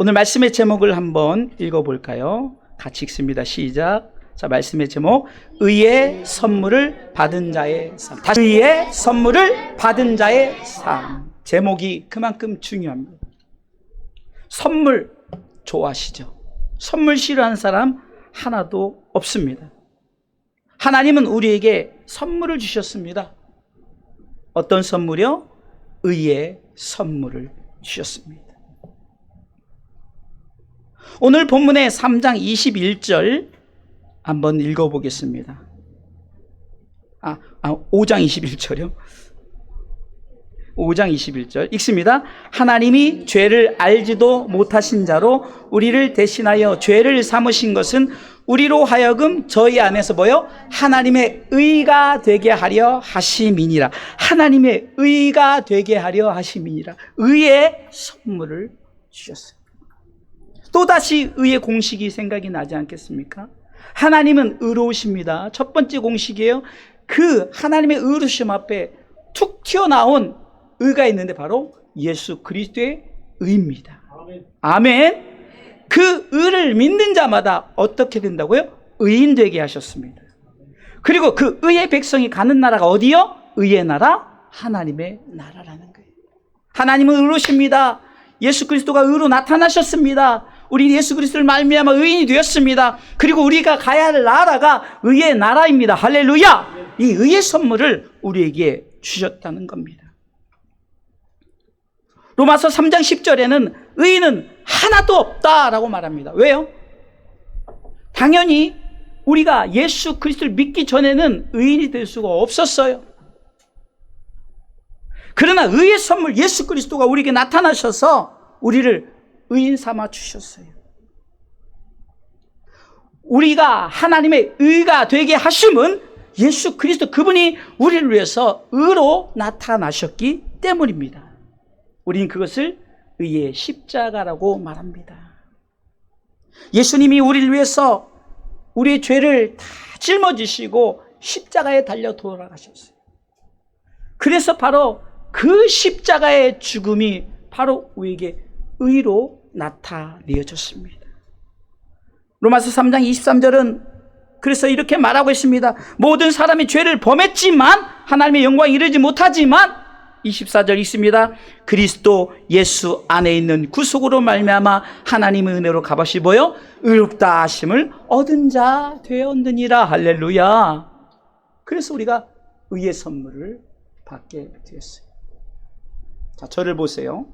오늘 말씀의 제목을 한번 읽어볼까요? 같이 읽습니다. 시작. 자, 말씀의 제목, 의의 선물을 받은 자의 삶. 다시, 의의 선물을 받은 자의 삶. 제목이 그만큼 중요합니다. 선물 좋아하시죠? 선물 싫어하는 사람 하나도 없습니다. 하나님은 우리에게 선물을 주셨습니다. 어떤 선물이요? 의의 선물을 주셨습니다. 오늘 본문의 3장 21절 한번 읽어보겠습니다. 5장 21절이요. 5장 21절 읽습니다. 하나님이 죄를 알지도 못하신 자로 우리를 대신하여 죄를 삼으신 것은 우리로 하여금 저희 안에서 뭐요? 하나님의 의가 되게 하려 하심이니라. 하나님의 의가 되게 하려 하심이니라. 의의 선물을 주셨어요. 또다시 의의 공식이 생각이 나지 않겠습니까? 하나님은 의로우십니다. 첫 번째 공식이에요. 그 하나님의 의로우심 앞에 툭 튀어나온 의가 있는데 바로 예수 그리스도의 의입니다. 아멘. 그 의를 믿는 자마다 어떻게 된다고요? 의인 되게 하셨습니다. 그리고 그 의의 백성이 가는 나라가 어디요? 의의 나라, 하나님의 나라라는 거예요. 하나님은 의로우십니다. 예수 그리스도가 의로 나타나셨습니다. 우리 예수 그리스도를 말미암아 의인이 되었습니다. 그리고 우리가 가야 할 나라가 의의 나라입니다. 할렐루야! 이 의의 선물을 우리에게 주셨다는 겁니다. 로마서 3장 10절에는 의인은 하나도 없다라고 말합니다. 왜요? 당연히 우리가 예수 그리스도를 믿기 전에는 의인이 될 수가 없었어요. 그러나 의의 선물 예수 그리스도가 우리에게 나타나셔서 우리를 의인 삼아 주셨어요. 우리가 하나님의 의가 되게 하심은 예수 그리스도 그분이 우리를 위해서 의로 나타나셨기 때문입니다. 우리는 그것을 의의 십자가라고 말합니다. 예수님이 우리를 위해서 우리의 죄를 다 짊어지시고 십자가에 달려 돌아가셨어요. 그래서 바로 그 십자가의 죽음이 바로 우리에게 의로 나타내어졌습니다. 로마서 3장 23절은 그래서 이렇게 말하고 있습니다. 모든 사람이 죄를 범했지만 하나님의 영광에 이르지 못하지만 24절 있습니다. 그리스도 예수 안에 있는 구속으로 말미암아 하나님의 은혜로 값없이 보여 의롭다 하심을 얻은 자 되었느니라. 할렐루야. 그래서 우리가 의의 선물을 받게 되었어요. 자, 저를 보세요.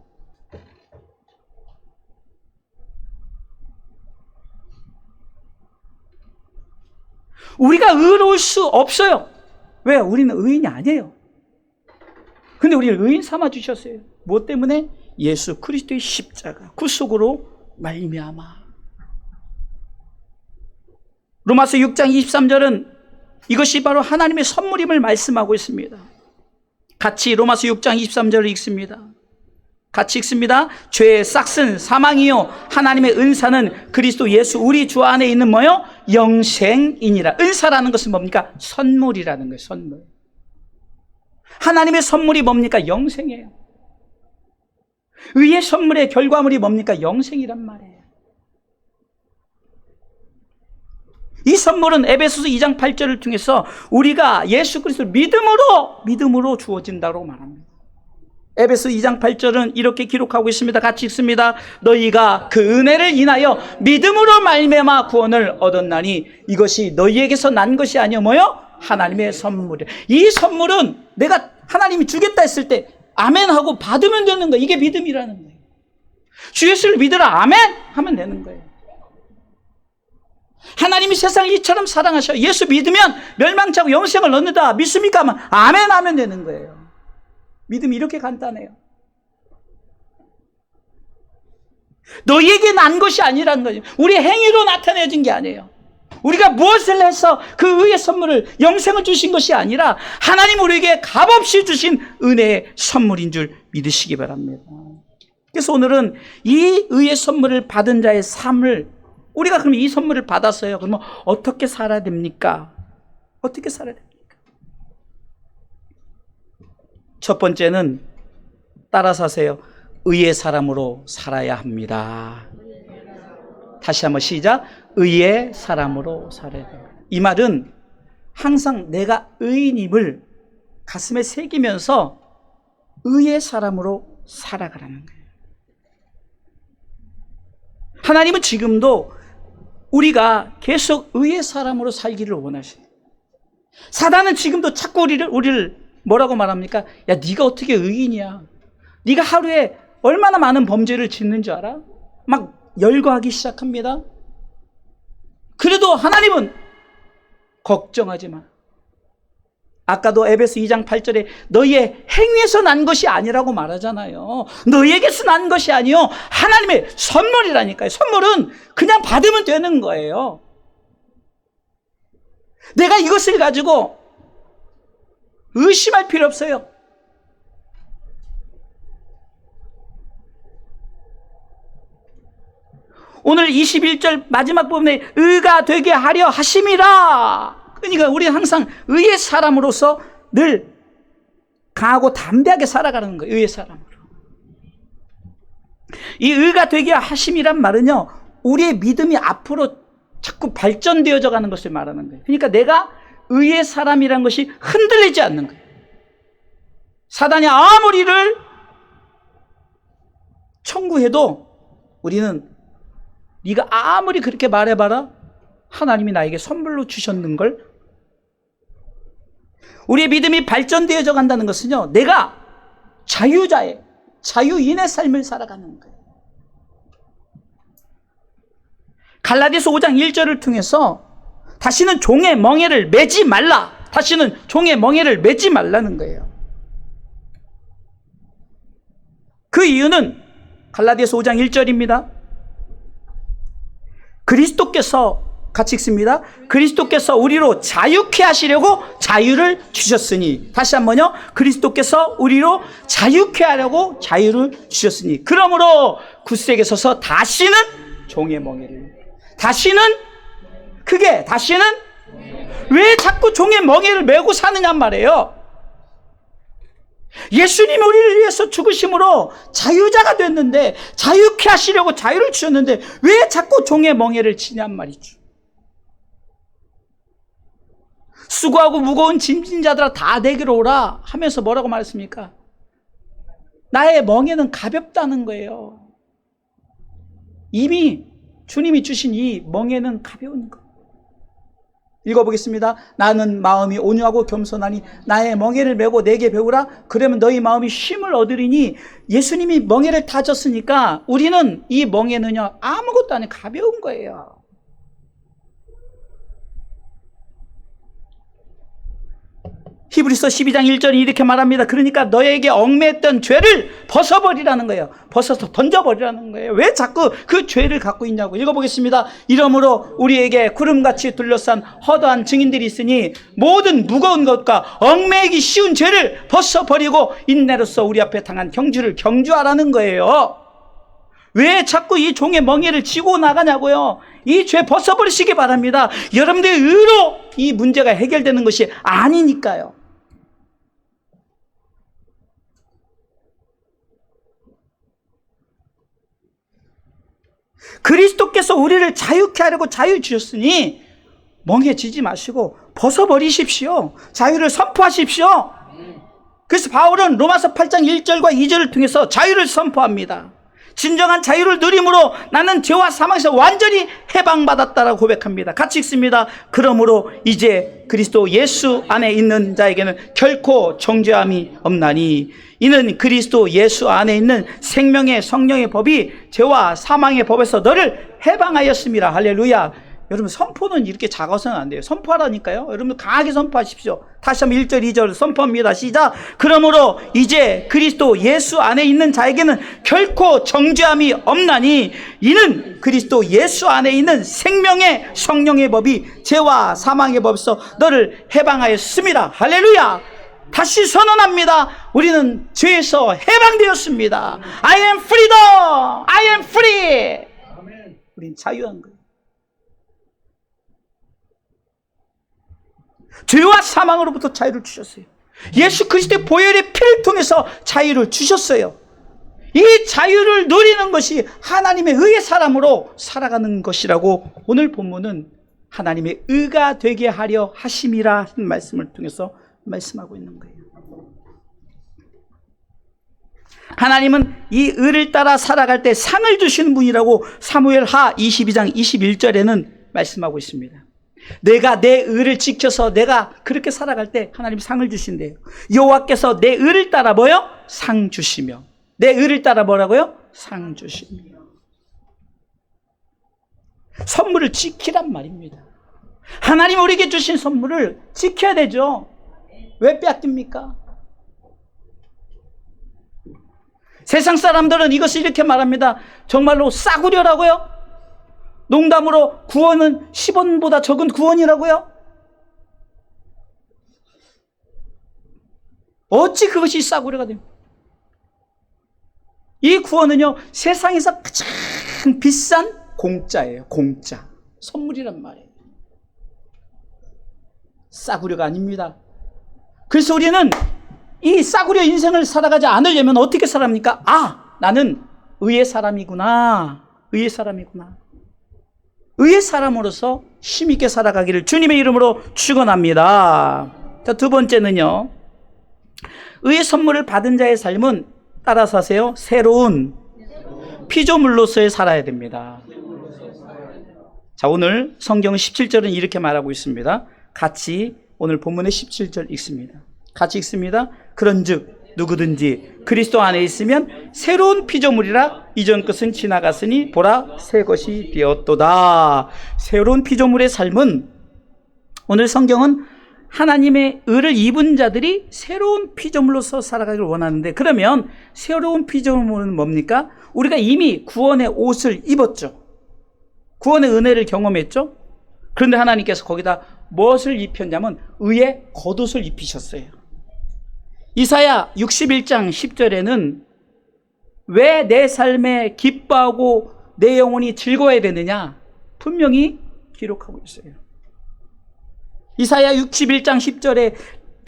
우리가 의로울 수 없어요. 왜? 우리는 의인이 아니에요. 근데 우리를 의인 삼아 주셨어요. 무엇 때문에? 예수 그리스도의 십자가 구속으로 말미암아. 로마서 6장 23절은 이것이 바로 하나님의 선물임을 말씀하고 있습니다. 같이 로마서 6장 23절을 읽습니다. 같이 읽습니다. 죄의 싹은 사망이요 하나님의 은사는 그리스도 예수 우리 주 안에 있는 뭐요? 영생이니라. 은사라는 것은 뭡니까? 선물이라는 거예요. 선물. 하나님의 선물이 뭡니까? 영생이에요. 의의 선물의 결과물이 뭡니까? 영생이란 말이에요. 이 선물은 에베소서 2장 8절을 통해서 우리가 예수 그리스도를 믿음으로 주어진다고 말합니다. 에베소 2장 8절은 이렇게 기록하고 있습니다. 같이 읽습니다. 너희가 그 은혜를 인하여 믿음으로 말미암아 구원을 얻었나니 이것이 너희에게서 난 것이 아니요 뭐요? 하나님의 선물이에요. 이 선물은 내가 하나님이 주겠다 했을 때 아멘 하고 받으면 되는 거예요. 이게 믿음이라는 거예요. 주 예수를 믿으라 아멘 하면 되는 거예요. 하나님이 세상을 이처럼 사랑하셔 예수 믿으면 멸망치 않고 영생을 얻는다 믿습니까? 하면 아멘 하면 되는 거예요. 믿음이 이렇게 간단해요. 너희에게 난 것이 아니라는 거죠. 우리 행위로 나타내진 게 아니에요. 우리가 무엇을 해서 그 의의 선물을 영생을 주신 것이 아니라 하나님 우리에게 값없이 주신 은혜의 선물인 줄 믿으시기 바랍니다. 그래서 오늘은 이 의의 선물을 받은 자의 삶을 우리가 그럼 이 선물을 받았어요. 그러면 어떻게 살아야 됩니까? 어떻게 살아야 됩니까? 첫 번째는 따라 사세요. 의의 사람으로 살아야 합니다. 다시 한번 시작. 의의 사람으로 살아야 됩니다. 이 말은 항상 내가 의인임을 가슴에 새기면서 의의 사람으로 살아가라는 거예요. 하나님은 지금도 우리가 계속 의의 사람으로 살기를 원하셔요. 사단은 지금도 자꾸 우리를 뭐라고 말합니까? 야, 네가 어떻게 의인이야? 네가 하루에 얼마나 많은 범죄를 짓는 줄 알아? 막 열거하기 시작합니다. 그래도 하나님은 걱정하지 마. 아까도 에베소 2장 8절에 너희의 행위에서 난 것이 아니라고 말하잖아요. 너희에게서 난 것이 아니요 하나님의 선물이라니까요. 선물은 그냥 받으면 되는 거예요. 내가 이것을 가지고 의심할 필요 없어요. 오늘 21절 마지막 부분에 의가 되게 하려 하심이라. 그러니까 우리는 항상 의의 사람으로서 늘 강하고 담대하게 살아가는 거예요. 의의 사람으로. 이 의가 되게 하심이란 말은요, 우리의 믿음이 앞으로 자꾸 발전되어져 가는 것을 말하는 거예요. 그러니까 내가 의의 사람이란 것이 흔들리지 않는 거예요. 사단이 아무리 를 청구해도 우리는 네가 아무리 그렇게 말해봐라, 하나님이 나에게 선물로 주셨는 걸. 우리의 믿음이 발전되어져 간다는 것은요, 내가 자유자의 자유인의 삶을 살아가는 거예요. 갈라디아서 5장 1절을 통해서 다시는 종의 멍에를 매지 말라. 다시는 종의 멍에를 매지 말라는 거예요. 그 이유는 갈라디아서 5장 1절입니다. 그리스도께서, 같이 읽습니다. 그리스도께서 우리로 자유케 하시려고 자유를 주셨으니. 다시 한번요. 그리스도께서 우리로 자유케 하려고 자유를 주셨으니. 그러므로 굳세게 서서 다시는 종의 멍에를. 다시는 왜 자꾸 종의 멍에를 메고 사느냔 말이에요. 예수님이 우리를 위해서 죽으심으로 자유자가 됐는데, 자유케 하시려고 자유를 주셨는데 왜 자꾸 종의 멍에를 치냔 말이죠. 수고하고 무거운 짐진 자들아 다 내게로 오라 하면서 뭐라고 말했습니까? 나의 멍에는 가볍다는 거예요. 이미 주님이 주신 이 멍에는 가벼운 거. 읽어보겠습니다. 나는 마음이 온유하고 겸손하니 나의 멍에를 메고 내게 배우라. 그러면 너희 마음이 쉼을 얻으리니. 예수님이 멍에를 다 졌으니까 우리는 이 멍에는요, 아무것도 아닌 가벼운 거예요. 히브리서 12장 1절이 이렇게 말합니다. 그러니까 너에게 얽매였던 죄를 벗어버리라는 거예요. 벗어서 던져버리라는 거예요. 왜 자꾸 그 죄를 갖고 있냐고. 읽어보겠습니다. 이러므로 우리에게 구름같이 둘러싼 허다한 증인들이 있으니 모든 무거운 것과 얽매이기 쉬운 죄를 벗어버리고 인내로서 우리 앞에 당한 경주를 경주하라는 거예요. 왜 자꾸 이 종의 멍에를 쥐고 나가냐고요. 이 죄 벗어버리시기 바랍니다. 여러분들의 의로 이 문제가 해결되는 것이 아니니까요. 그리스도께서 우리를 자유케 하려고 자유 주셨으니 멍에 지지 마시고 벗어버리십시오. 자유를 선포하십시오. 그래서 바울은 로마서 8장 1절과 2절을 통해서 자유를 선포합니다. 진정한 자유를 누림으로 나는 죄와 사망에서 완전히 해방받았다라고 고백합니다. 같이 읽습니다. 그러므로 이제 그리스도 예수 안에 있는 자에게는 결코 정죄함이 없나니 이는 그리스도 예수 안에 있는 생명의 성령의 법이 죄와 사망의 법에서 너를 해방하였습니다. 할렐루야. 여러분, 선포는 이렇게 작아서는 안 돼요. 선포하라니까요. 여러분 강하게 선포하십시오. 다시 한번 1절 2절 선포합니다. 시작. 그러므로 이제 그리스도 예수 안에 있는 자에게는 결코 정죄함이 없나니 이는 그리스도 예수 안에 있는 생명의 성령의 법이 죄와 사망의 법에서 너를 해방하였습니다. 할렐루야. 다시 선언합니다. 우리는 죄에서 해방되었습니다. I am freedom. I am free. 우린 자유한 거예요. 죄와 사망으로부터 자유를 주셨어요. 예수 그리스도의 보혈의 피를 통해서 자유를 주셨어요. 이 자유를 누리는 것이 하나님의 의의 사람으로 살아가는 것이라고 오늘 본문은 하나님의 의가 되게 하려 하심이라 하는 말씀을 통해서 말씀하고 있는 거예요. 하나님은 이 의를 따라 살아갈 때 상을 주시는 분이라고 사무엘하 22장 21절에는 말씀하고 있습니다. 내가 내 의를 지켜서 내가 그렇게 살아갈 때 하나님 상을 주신대요. 여호와께서 내 의를 따라 뭐요? 상 주시며. 내 의를 따라 뭐라고요? 상 주시며. 선물을 지키란 말입니다. 하나님 우리에게 주신 선물을 지켜야 되죠. 왜 빼앗깁니까? 세상 사람들은 이것을 이렇게 말합니다. 정말로 싸구려라고요? 농담으로 구원은 10원보다 적은 구원이라고요? 어찌 그것이 싸구려가 됩니까? 이 구원은요, 세상에서 가장 비싼 공짜예요. 공짜. 선물이란 말이에요. 싸구려가 아닙니다. 그래서 우리는 이 싸구려 인생을 살아가지 않으려면 어떻게 살합니까? 아, 나는 의의 사람이구나. 의의 사람이구나. 의의 사람으로서 힘있게 살아가기를 주님의 이름으로 축원합니다. 자, 두 번째는요, 의의 선물을 받은 자의 삶은 따라서 하세요. 새로운 피조물로서의 살아야 됩니다. 자, 오늘 성경은 17절은 이렇게 말하고 있습니다. 같이 오늘 본문의 17절 읽습니다. 같이 읽습니다. 그런즉 누구든지 그리스도 안에 있으면 새로운 피조물이라 이전 것은 지나갔으니 보라 새 것이 되었도다. 새로운 피조물의 삶은 오늘 성경은 하나님의 의를 입은 자들이 새로운 피조물로서 살아가기를 원하는데, 그러면 새로운 피조물은 뭡니까? 우리가 이미 구원의 옷을 입었죠. 구원의 은혜를 경험했죠. 그런데 하나님께서 거기다 무엇을 입혔냐면 의의 겉옷을 입히셨어요. 이사야 61장 10절에는 왜 내 삶에 기뻐하고 내 영혼이 즐거워야 되느냐 분명히 기록하고 있어요. 이사야 61장 10절에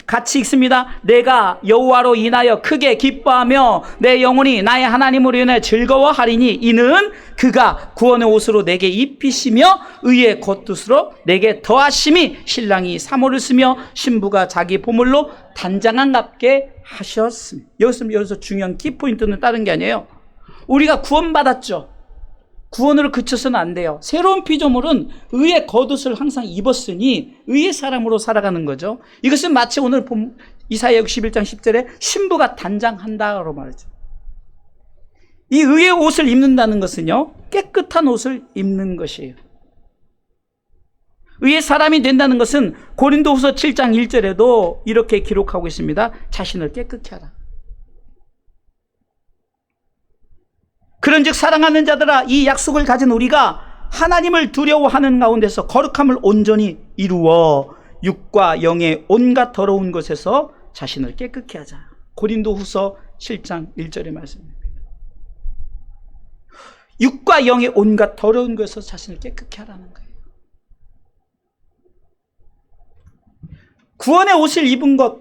같이 읽습니다. 내가 여호와로 인하여 크게 기뻐하며 내 영혼이 나의 하나님으로 인하여 즐거워하리니 이는 그가 구원의 옷으로 내게 입히시며 의의 겉옷으로 내게 더하심이 신랑이 사모를 쓰며 신부가 자기 보물로 단장함답게 하셨습니다. 여기서 중요한 키포인트는 다른 게 아니에요. 우리가 구원받았죠. 구원으로 그쳐서는 안 돼요. 새로운 피조물은 의의 겉옷을 항상 입었으니 의의 사람으로 살아가는 거죠. 이것은 마치 오늘 본 이사야 61장 10절에 신부가 단장한다고 말하죠. 이 의의 옷을 입는다는 것은요, 깨끗한 옷을 입는 것이에요. 의의 사람이 된다는 것은 고린도후서 7장 1절에도 이렇게 기록하고 있습니다. 자신을 깨끗게 하라. 그런즉 사랑하는 자들아, 이 약속을 가진 우리가 하나님을 두려워하는 가운데서 거룩함을 온전히 이루어 육과 영의 온갖 더러운 것에서 자신을 깨끗게 하자. 고린도후서 7장 1절의 말씀입니다. 육과 영의 온갖 더러운 것에서 자신을 깨끗게 하라는 거예요. 구원의 옷을 입은 것,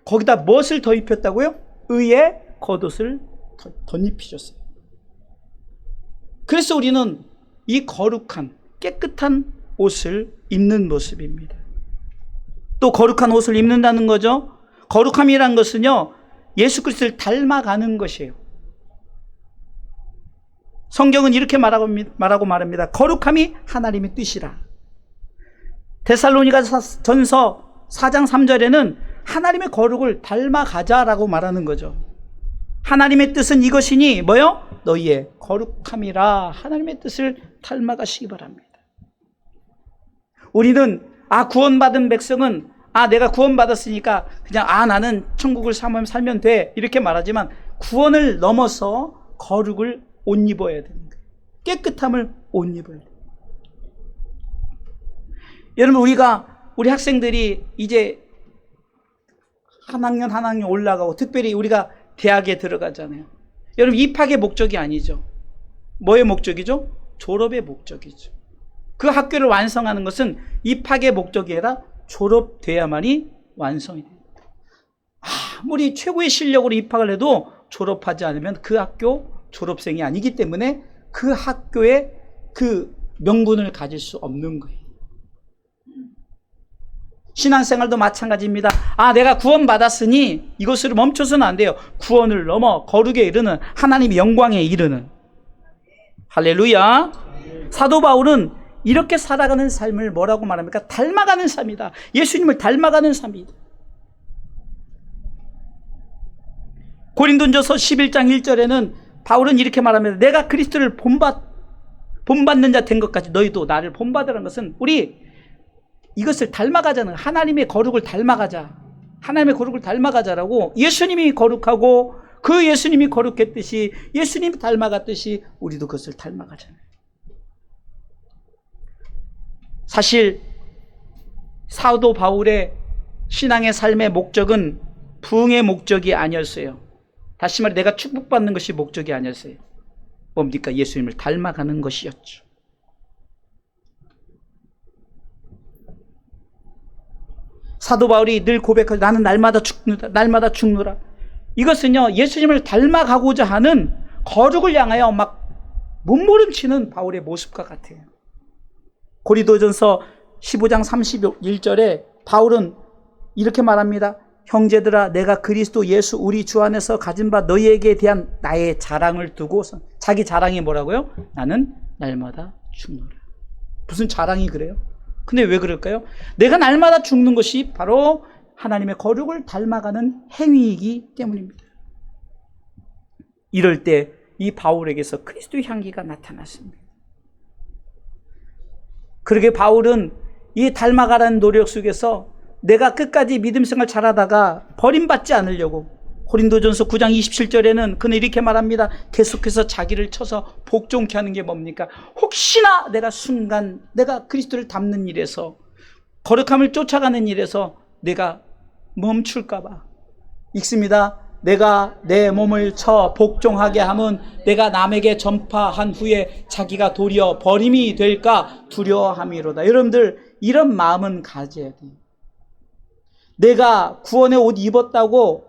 거기다 무엇을 더 입혔다고요? 의의 겉옷을 덧입히셨어요. 그래서 우리는 이 거룩한 깨끗한 옷을 입는 모습입니다. 또 거룩한 옷을 입는다는 거죠. 거룩함이란 것은요, 예수 그리스도를 닮아가는 것이에요. 성경은 이렇게 말하고 말합니다. 거룩함이 하나님의 뜻이라. 데살로니가전서 4장 3절에는 하나님의 거룩을 닮아가자라고 말하는 거죠. 하나님의 뜻은 이것이니 뭐요? 너희의 거룩함이라. 하나님의 뜻을 닮아가시기 바랍니다. 우리는 구원받은 백성은 내가 구원받았으니까 그냥 나는 천국을 살면 돼 이렇게 말하지만, 구원을 넘어서 거룩을 옷 입어야 되는 거예요. 깨끗함을 옷 입어야 돼요. 여러분, 우리 학생들이 이제 한 학년 올라가고, 특별히 우리가 대학에 들어가잖아요. 여러분, 입학의 목적이 아니죠. 뭐의 목적이죠? 졸업의 목적이죠. 그 학교를 완성하는 것은 입학의 목적이 아니라 졸업돼야만이 완성이 됩니다. 아무리 최고의 실력으로 입학을 해도 졸업하지 않으면 그 학교 졸업생이 아니기 때문에 그 학교에 그 명분을 가질 수 없는 거예요. 신앙생활도 마찬가지입니다. 내가 구원받았으니 이것으로 멈춰서는 안 돼요. 구원을 넘어 거룩에 이르는, 하나님의 영광에 이르는. 할렐루야. 사도 바울은 이렇게 살아가는 삶을 뭐라고 말합니까? 닮아가는 삶이다. 예수님을 닮아가는 삶이다. 고린도전서 11장 1절에는 바울은 이렇게 말합니다. 내가 그리스도를 본받는 자 된 것까지 너희도 나를 본받으라는 것은 우리 이것을 닮아가자는, 하나님의 거룩을 닮아가자. 하나님의 거룩을 닮아가자라고, 예수님이 거룩하고 그 예수님이 거룩했듯이, 예수님이 닮아갔듯이 우리도 그것을 닮아가잖아요. 사실 사도 바울의 신앙의 삶의 목적은 부흥의 목적이 아니었어요. 다시 말해 내가 축복받는 것이 목적이 아니었어요. 뭡니까? 예수님을 닮아가는 것이었죠. 사도 바울이 늘 고백하죠. 나는 날마다 죽노라, 날마다 죽노라. 이것은요, 예수님을 닮아가고자 하는 거룩을 향하여 막 몸부림치는 바울의 모습과 같아요. 고린도전서 15장 31절에 바울은 이렇게 말합니다. 형제들아, 내가 그리스도 예수 우리 주 안에서 가진 바 너희에게 대한 나의 자랑을 두고서, 자기 자랑이 뭐라고요? 나는 날마다 죽노라. 무슨 자랑이 그래요? 근데 왜 그럴까요? 내가 날마다 죽는 것이 바로 하나님의 거룩을 닮아가는 행위이기 때문입니다. 이럴 때 이 바울에게서 그리스도의 향기가 나타났습니다. 그러게 바울은 이 닮아가라는 노력 속에서 내가 끝까지 믿음 생활 잘하다가 버림받지 않으려고, 고린도전서 9장 27절에는 그는 이렇게 말합니다. 계속해서 자기를 쳐서 복종케 하는 게 뭡니까? 혹시나 내가 순간 내가 그리스도를 닮는 일에서, 거룩함을 쫓아가는 일에서 내가 멈출까 봐. 읽습니다. 내가 내 몸을 쳐 복종하게 하면 내가 남에게 전파한 후에 자기가 도리어 버림이 될까 두려워함이로다. 여러분들, 이런 마음은 가져야 돼요. 내가 구원의 옷 입었다고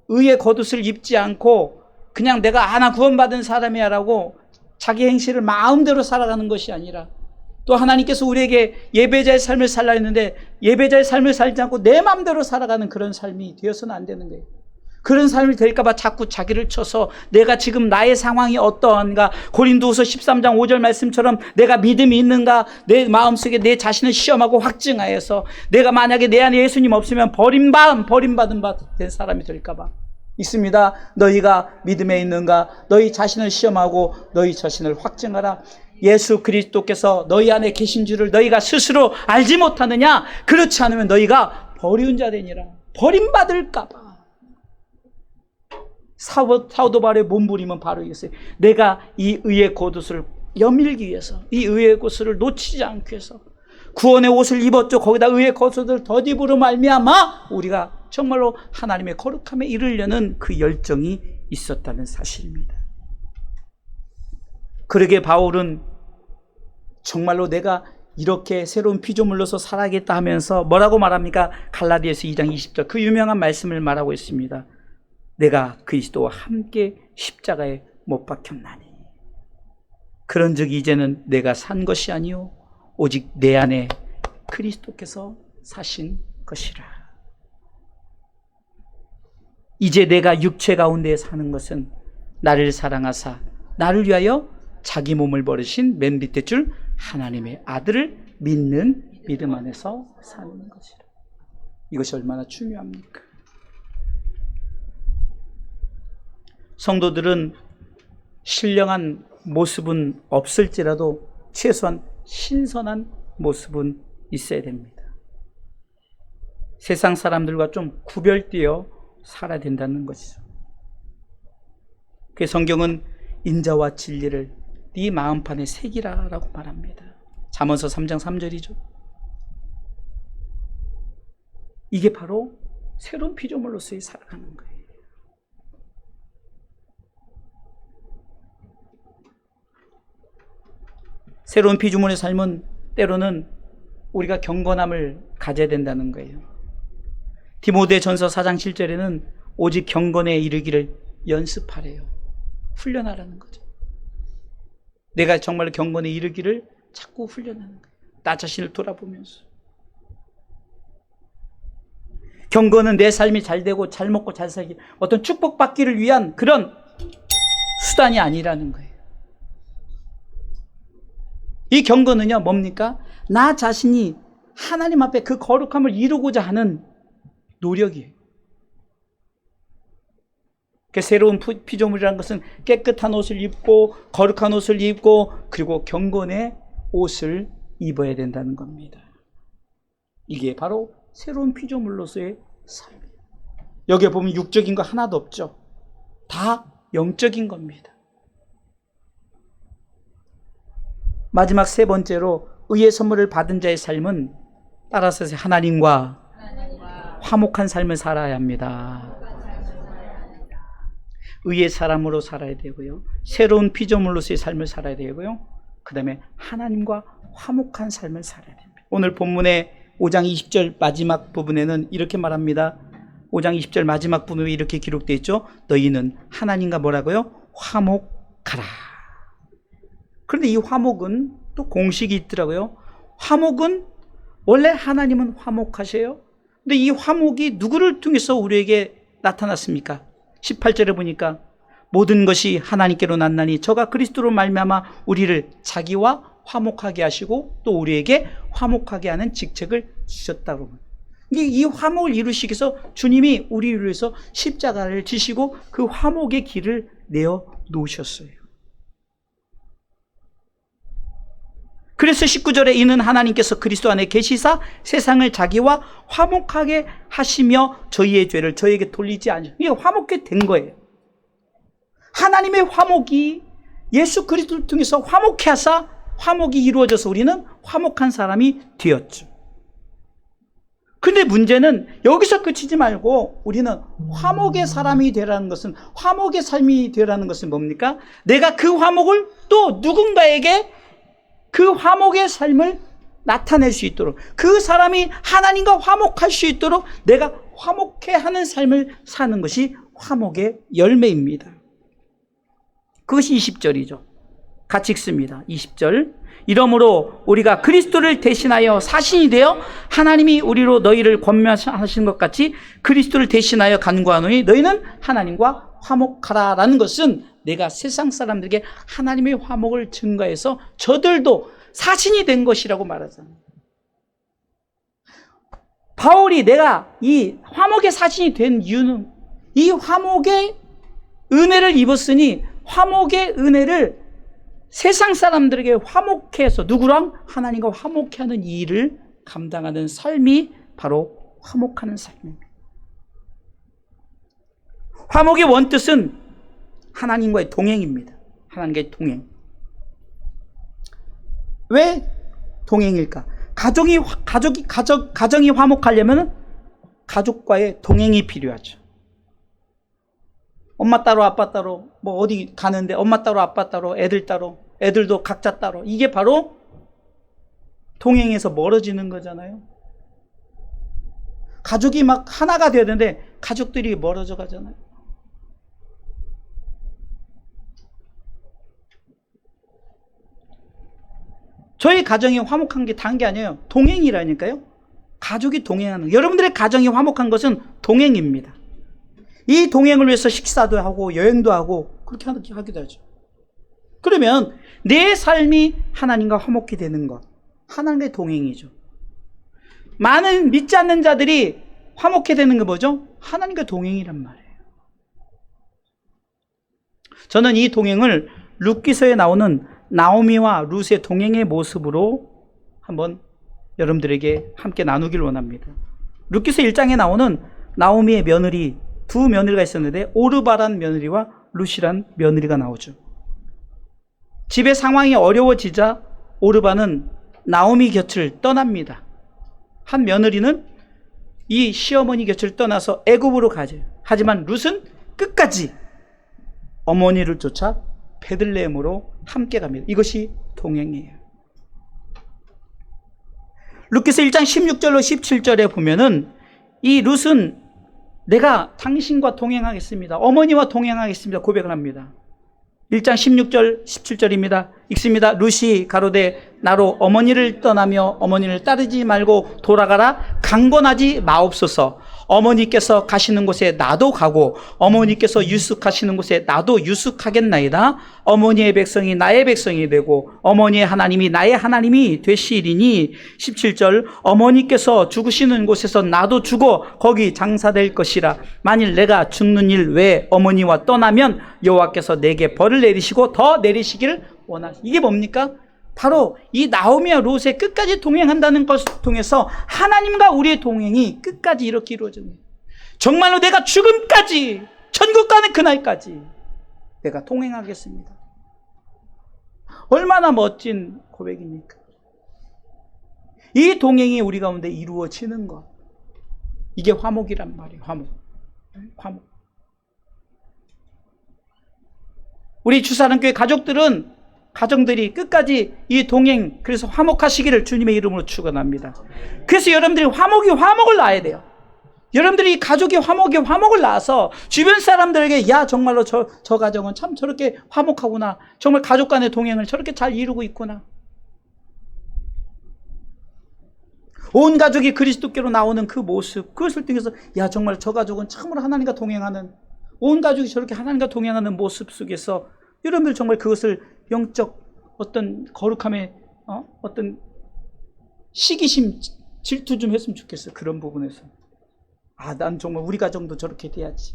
의의 겉옷을 입지 않고 그냥 내가 나 구원받은 사람이야 라고 자기 행실을 마음대로 살아가는 것이 아니라, 또 하나님께서 우리에게 예배자의 삶을 살라 했는데 예배자의 삶을 살지 않고 내 마음대로 살아가는 그런 삶이 되어서는 안 되는 거예요. 그런 삶이 될까 봐 자꾸 자기를 쳐서 내가 지금 나의 상황이 어떠한가, 고린도후서 13장 5절 말씀처럼 내가 믿음이 있는가, 내 마음속에 내 자신을 시험하고 확증하여서 내가 만약에 내 안에 예수님 없으면 버림받은 바 된 사람이 될까 봐. 있습니다. 너희가 믿음에 있는가, 너희 자신을 시험하고 너희 자신을 확증하라. 예수 그리스도께서 너희 안에 계신 줄을 너희가 스스로 알지 못하느냐? 그렇지 않으면 너희가 버리운 자 되니라. 버림받을까 봐. 사도 바울의 몸부림은 바로 이것이에요. 내가 이 의의 겉옷을 여밀기 위해서, 이 의의 겉옷을 놓치지 않기 위해서 구원의 옷을 입었죠. 거기다 의의 겉옷을 덧입으로 말미암아 우리가 정말로 하나님의 거룩함에 이르려는 그 열정이 있었다는 사실입니다. 그러게 바울은 정말로 내가 이렇게 새로운 피조물로서 살아야겠다 하면서 뭐라고 말합니까? 갈라디아서 2장 20절 그 유명한 말씀을 말하고 있습니다. 내가 그리스도와 함께 십자가에 못 박혔나니 그런즉 이제는 내가 산 것이 아니요 오직 내 안에 그리스도께서 사신 것이라. 이제 내가 육체 가운데 사는 것은 나를 사랑하사 나를 위하여 자기 몸을 버리신 맨 밑에 줄 하나님의 아들을 믿는 믿음 안에서 사는 것이라. 이것이 얼마나 중요합니까? 성도들은 신령한 모습은 없을지라도 최소한 신선한 모습은 있어야 됩니다. 세상 사람들과 좀 구별되어 살아야 된다는 것이죠. 그 성경은 인자와 진리를 네 마음판에 새기라 라고 말합니다. 잠언서 3장 3절이죠. 이게 바로 새로운 피조물로서의 살아가는 거예요. 새로운 피조물의 삶은 때로는 우리가 경건함을 가져야 된다는 거예요. 디모데전서 4장 7절에는 오직 경건에 이르기를 연습하래요. 훈련하라는 거죠. 내가 정말 경건에 이르기를 자꾸 훈련하는 거예요. 나 자신을 돌아보면서. 경건은 내 삶이 잘 되고 잘 먹고 잘 살기, 어떤 축복받기를 위한 그런 수단이 아니라는 거예요. 이 경건은요, 뭡니까? 나 자신이 하나님 앞에 그 거룩함을 이루고자 하는 노력이에요. 새로운 피조물이라는 것은 깨끗한 옷을 입고 거룩한 옷을 입고 그리고 경건의 옷을 입어야 된다는 겁니다. 이게 바로 새로운 피조물로서의 삶이에요. 여기에 보면 육적인 거 하나도 없죠. 다 영적인 겁니다. 마지막 세 번째로 의의 선물을 받은 자의 삶은 따라서 하나님과 화목한 삶을 살아야 합니다. 의의 사람으로 살아야 되고요. 새로운 피조물로서의 삶을 살아야 되고요. 그 다음에 하나님과 화목한 삶을 살아야 됩니다. 오늘 본문의 5장 20절 마지막 부분에는 이렇게 말합니다. 5장 20절 마지막 부분에 이렇게 기록되어 있죠. 너희는 하나님과 뭐라고요? 화목하라. 그런데 이 화목은 또 공식이 있더라고요. 화목은 원래 하나님은 화목하세요. 근데 이 화목이 누구를 통해서 우리에게 나타났습니까? 18절에 보니까 모든 것이 하나님께로 났나니 저가 그리스도로 말미암아 우리를 자기와 화목하게 하시고 또 우리에게 화목하게 하는 직책을 주셨다고. 이 화목을 이루시기 위해서 주님이 우리를 위해서 십자가를 지시고 그 화목의 길을 내어 놓으셨어요. 그래서 19절에 이는 하나님께서 그리스도 안에 계시사 세상을 자기와 화목하게 하시며 저희의 죄를 저에게 돌리지 않으셨어요. 이게 화목게 된 거예요. 하나님의 화목이 예수 그리스도를 통해서 화목케 하사 화목이 이루어져서 우리는 화목한 사람이 되었죠. 근데 문제는 여기서 그치지 말고 우리는 화목의 사람이 되라는 것은, 화목의 삶이 되라는 것은 뭡니까? 내가 그 화목을 또 누군가에게 그 화목의 삶을 나타낼 수 있도록, 그 사람이 하나님과 화목할 수 있도록 내가 화목해 하는 삶을 사는 것이 화목의 열매입니다. 그것이 20절이죠. 같이 읽습니다. 20절. 이러므로 우리가 그리스도를 대신하여 사신이 되어 하나님이 우리로 너희를 권면하신 것 같이 그리스도를 대신하여 간구하노니 너희는 하나님과 화목하라라는 것은 내가 세상 사람들에게 하나님의 화목을 증거해서 저들도 사신이 된 것이라고 말하잖아요. 바울이 내가 이 화목의 사신이 된 이유는 이 화목의 은혜를 입었으니 화목의 은혜를 세상 사람들에게 화목해 해서 누구랑? 하나님과 화목해 하는 이 일을 감당하는 삶이 바로 화목하는 삶입니다. 화목의 원뜻은 하나님과의 동행입니다. 하나님과의 동행. 왜 동행일까? 가정이 화목하려면 가족과의 동행이 필요하죠. 엄마 따로 아빠 따로 뭐 어디 가는데 엄마 따로 아빠 따로 애들 따로 애들도 각자 따로, 이게 바로 동행에서 멀어지는 거잖아요. 가족이 막 하나가 돼야 되는데 가족들이 멀어져 가잖아요. 저희 가정이 화목한 게 단 게 아니에요. 동행이라니까요. 가족이 동행하는, 여러분들의 가정이 화목한 것은 동행입니다. 이 동행을 위해서 식사도 하고 여행도 하고 그렇게 하기도 하죠. 그러면 내 삶이 하나님과 화목히 되는 것, 하나님의 동행이죠. 많은 믿지 않는 자들이 화목히 되는 게 뭐죠? 하나님과 동행이란 말이에요. 저는 이 동행을 룻기서에 나오는 나오미와 룻의 동행의 모습으로 한번 여러분들에게 함께 나누길 원합니다. 룻기서 1장에 나오는 나오미의 며느리, 두 며느리가 있었는데 오르바란 며느리와 룻이란 며느리가 나오죠. 집의 상황이 어려워지자 오르바는 나오미 곁을 떠납니다. 한 며느리는 이 시어머니 곁을 떠나서 애굽으로 가죠. 하지만 룻은 끝까지 어머니를 쫓아 베들레헴으로 함께 갑니다. 이것이 동행이에요. 룻기서 1장 16절로 17절에 보면은 이 룻은 내가 당신과 동행하겠습니다. 어머니와 동행하겠습니다. 고백을 합니다. 1장 16절 17절입니다. 읽습니다. 룻이 가로되 나로 어머니를 떠나며 어머니를 따르지 말고 돌아가라. 강권하지 마옵소서. 어머니께서 가시는 곳에 나도 가고 어머니께서 유숙하시는 곳에 나도 유숙하겠나이다. 어머니의 백성이 나의 백성이 되고 어머니의 하나님이 나의 하나님이 되시리니. 17절 어머니께서 죽으시는 곳에서 나도 죽어 거기 장사될 것이라. 만일 내가 죽는 일 외에 어머니와 떠나면 여호와께서 내게 벌을 내리시고 더 내리시기를 원하시. 이게 뭡니까? 바로 이 나오미와 롯의 끝까지 동행한다는 것을 통해서 하나님과 우리의 동행이 끝까지 이렇게 이루어집니다. 정말로 내가 죽음까지, 천국 가는 그날까지 내가 동행하겠습니다. 얼마나 멋진 고백입니까? 이 동행이 우리 가운데 이루어지는 것, 이게 화목이란 말이에요. 화목. 우리 주사랑교회 가정들이 끝까지 이 동행, 그래서 화목하시기를 주님의 이름으로 축원합니다. 그래서 여러분들이 화목을 낳아야 돼요. 여러분들이 가족이 화목을 낳아서 주변 사람들에게 야 정말로 저 가정은 참 저렇게 화목하구나. 정말 가족 간의 동행을 저렇게 잘 이루고 있구나. 온 가족이 그리스도께로 나오는 그 모습, 그것을 통해서 야 정말 저 가족은 참으로 하나님과 동행하는, 온 가족이 저렇게 하나님과 동행하는 모습 속에서 여러분들 정말 그것을 영적 어떤 거룩함의 어떤 시기심, 질투 좀 했으면 좋겠어요. 그런 부분에서 난 정말 우리 가정도 저렇게 돼야지.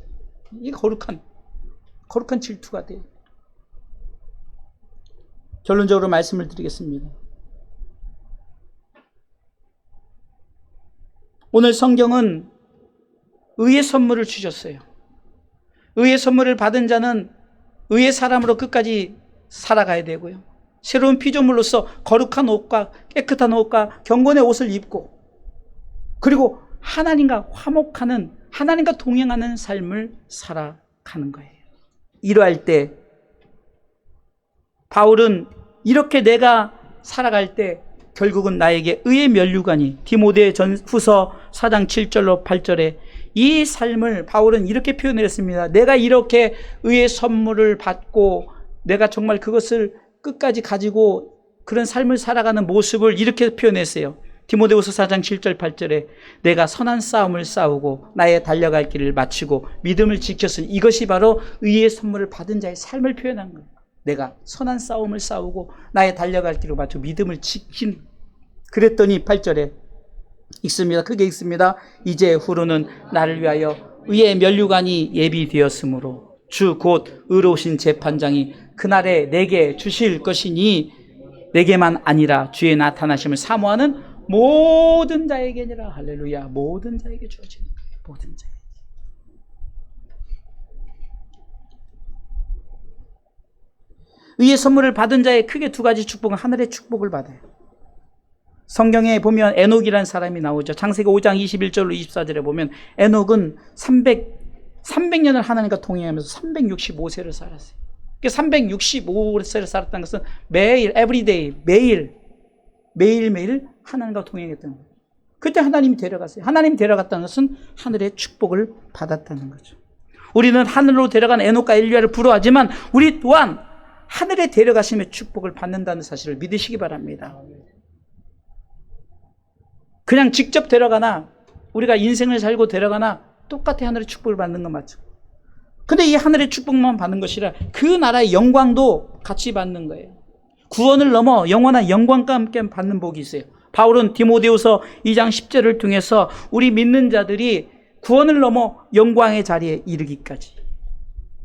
이게 거룩한 질투가 돼요. 결론적으로 말씀을 드리겠습니다. 오늘 성경은 의의 선물을 주셨어요. 의의 선물을 받은 자는 의의 사람으로 끝까지 살아가야 되고요. 새로운 피조물로서 거룩한 옷과 깨끗한 옷과 경건의 옷을 입고, 그리고 하나님과 화목하는, 하나님과 동행하는 삶을 살아가는 거예요. 이러할 때 바울은 이렇게 내가 살아갈 때 결국은 나에게 의의 면류관이, 디모데 전후서 4장 7절로 8절에 이 삶을 바울은 이렇게 표현을 했습니다. 내가 이렇게 의의 선물을 받고 내가 정말 그것을 끝까지 가지고 그런 삶을 살아가는 모습을 이렇게 표현했어요. 디모데후서 4장 7절 8절에 내가 선한 싸움을 싸우고 나의 달려갈 길을 마치고 믿음을 지켰으니, 이것이 바로 의의 선물을 받은 자의 삶을 표현한 거예요. 내가 선한 싸움을 싸우고 나의 달려갈 길을 마치고 믿음을 지킨. 그랬더니 8절에 읽습니다. 크게 읽습니다. 이제 후로는 나를 위하여 의의 면류관이 예비되었으므로 주 곧 의로우신 재판장이 그날에 내게 주실 것이니 내게만 아니라 주의 나타나심을 사모하는 모든 자에게니라. 할렐루야. 모든 자에게 주어지는 거예요. 모든 자에게. 의의 선물을 받은 자의 크게 두 가지 축복은 하늘의 축복을 받아요. 성경에 보면 에녹이라는 사람이 나오죠. 창세기 5장 21절로 24절에 보면 에녹은 300년을 하나님과 동행하면서 365세를 살았어요. 365세를 살았다는 것은 매일, everyday, 매일매일 하나님과 동행했다는 거예요. 그때 하나님이 데려갔어요. 하나님이 데려갔다는 것은 하늘의 축복을 받았다는 거죠. 우리는 하늘로 데려간 에녹과 엘리야를 부러워하지만 우리 또한 하늘에 데려가심의 축복을 받는다는 사실을 믿으시기 바랍니다. 그냥 직접 데려가나 우리가 인생을 살고 데려가나 똑같이 하늘의 축복을 받는 건 맞죠. 근데 이 하늘의 축복만 받는 것이라 그 나라의 영광도 같이 받는 거예요. 구원을 넘어 영원한 영광과 함께 받는 복이 있어요. 바울은 디모데후서 2장 10절을 통해서 우리 믿는 자들이 구원을 넘어 영광의 자리에 이르기까지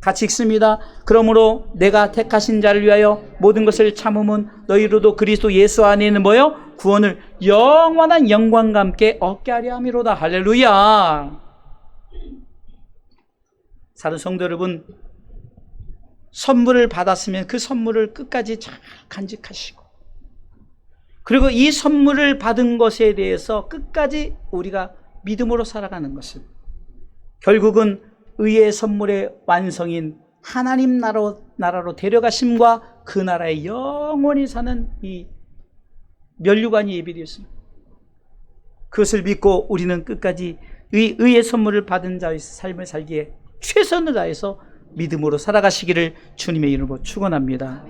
같이 읽습니다. 그러므로 내가 택하신 자를 위하여 모든 것을 참음은 너희로도 그리스도 예수 안에는 뭐요? 구원을 영원한 영광과 함께 얻게 하려 함이로다. 할렐루야. 사랑하는 성도 여러분, 선물을 받았으면 그 선물을 끝까지 잘 간직하시고, 그리고 이 선물을 받은 것에 대해서 끝까지 우리가 믿음으로 살아가는 것은 결국은 의의 선물의 완성인 하나님 나라로 데려가심과 그 나라에 영원히 사는 이 면류관이 예비되었습니다. 그것을 믿고 우리는 끝까지 의의 선물을 받은 자의 삶을 살기에 최선을 다해서 믿음으로 살아가시기를 주님의 이름으로 축원합니다.